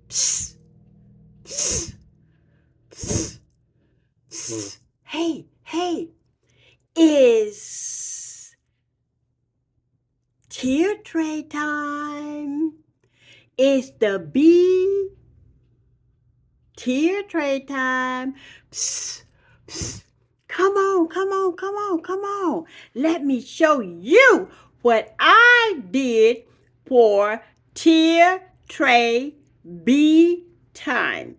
Psst, psst, psst, psst. Hey, is tear tray time. It's the bee tear tray time. Psst, psst. Come on. Let me show you what I did for tear tray bee time.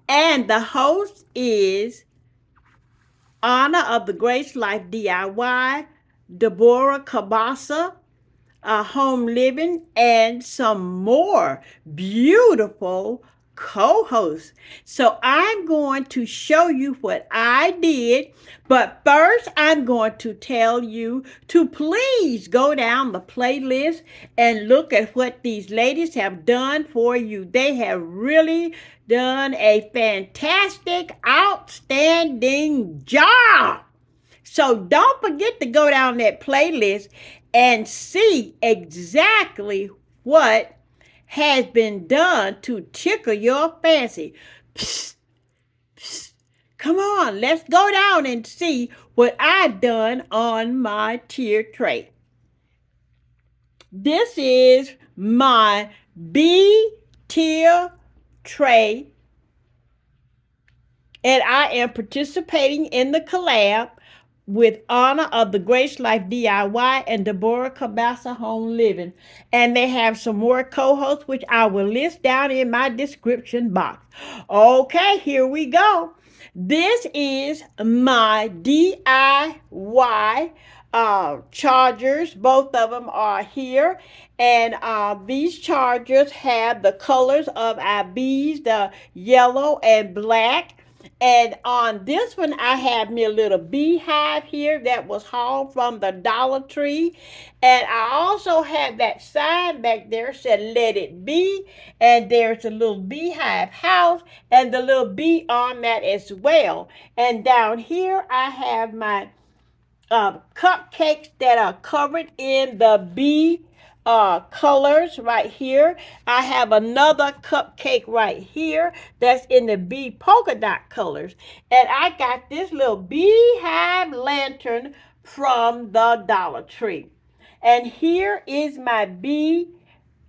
And the host is Honor of the Grace Life DIY, Deborah Home Living, and some more beautiful co-hosts. So I'm going to show you what I did, but first I'm going to tell you to please go down the playlist and look at what these ladies have done for you. They have really done a fantastic, outstanding job. So don't forget to go down that playlist and see exactly what has been done to tickle your fancy. Psst, psst. Come on, let's go down and see what I've done on my tier tray. This is my B tier tray, and I am participating in the collab with Honor of the Grace Life DIY and Deborah DeborahCabassaHomeLiving. And they have some more co-hosts, which I will list down in my description box. Okay, here we go. This is my DIY chargers. Both of them are here. And these chargers have the colors of our bees, the yellow and black. And on this one, I have me a little beehive here that was hauled from the Dollar Tree. And I also have that sign back there said, "Let it be." And there's a little beehive house and the little bee on that as well. And down here, I have my cupcakes that are covered in the bee colors right here. I have another cupcake right here that's in the bee polka dot colors. And I got this little beehive lantern from the Dollar Tree. And here is my bee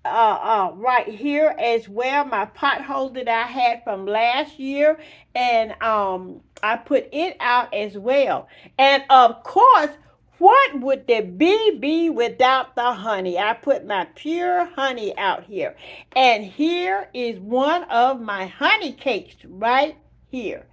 right here as well, my pothole that I had from last year, and I put it out as well. And of course, what would the bee be without the honey? I put my pure honey out here, and here is one of my honey cakes right here.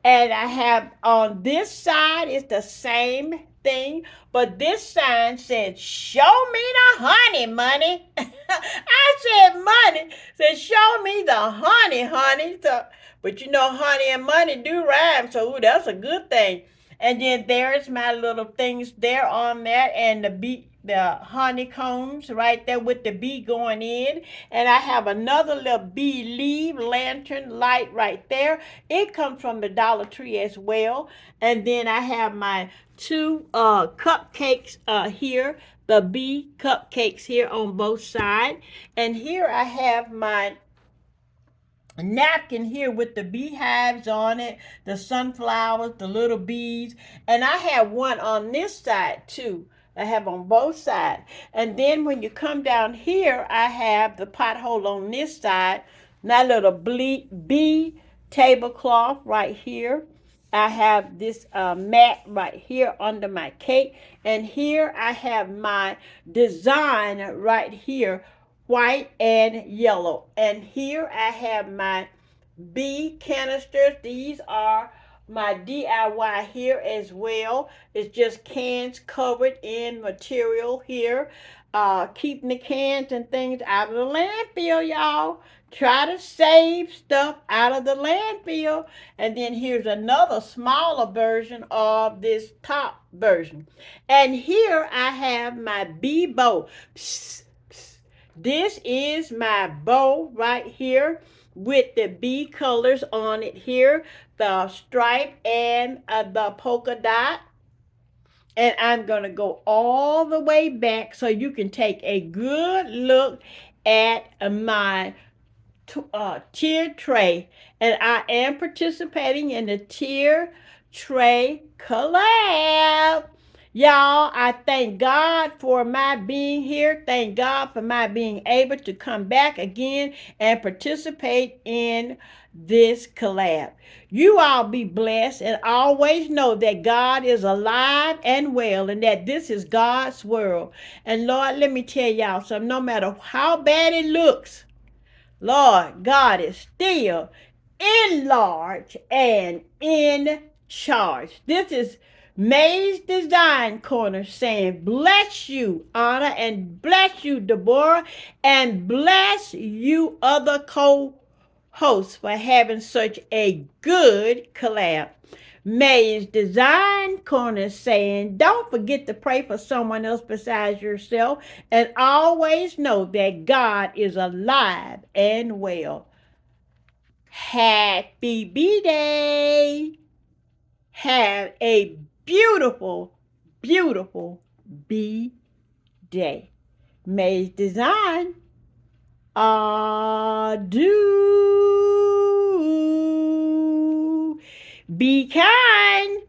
And I have on this side is the same thing, but this sign said, "Show me the honey, money." I said, "Money." Said, "Show me the honey. So, but you know, honey and money do rhyme, so ooh, that's a good thing. And then there's my little things there on that, and the honeycombs right there with the bee going in. And I have another little bee leaf lantern light right there. It comes from the Dollar Tree as well. And then I have my two cupcakes here, the bee cupcakes here on both sides. And here I have my napkin here with the beehives on it, the sunflowers, the little bees. And I have one on this side too. I have on both sides. And then when you come down here, I have the pothole on this side. My little bee tablecloth right here. I have this mat right here under my cake. And here I have my design right here, white and yellow. And here I have my bee canisters. These are my DIY here as well. It's just cans covered in material here. Keeping the cans and things out of the landfill, y'all. Try to save stuff out of the landfill. And then here's another smaller version of this top version. And here I have my bee bow. Psst, psst. This is my bow right here with the bee colors on it here, the stripe and the polka dot. And I'm going to go all the way back so you can take a good look at my tier tray, and I am participating in the tier tray collab. Y'all, I thank God for my being here. Thank God for my being able to come back again and participate in this collab. You all be blessed and always know that God is alive and well and that this is God's world. And Lord, let me tell y'all something. No matter how bad it looks, Lord God is still in large and in charge. This is May's Design Corner saying, bless you, Anna, and bless you, Deborah, and bless you, other co-hosts, for having such a good collab. May's Design Corner saying, don't forget to pray for someone else besides yourself and always know that God is alive and well. Happy B-Day. Have a beautiful, beautiful B-Day. May's Design. Adieu. Be kind.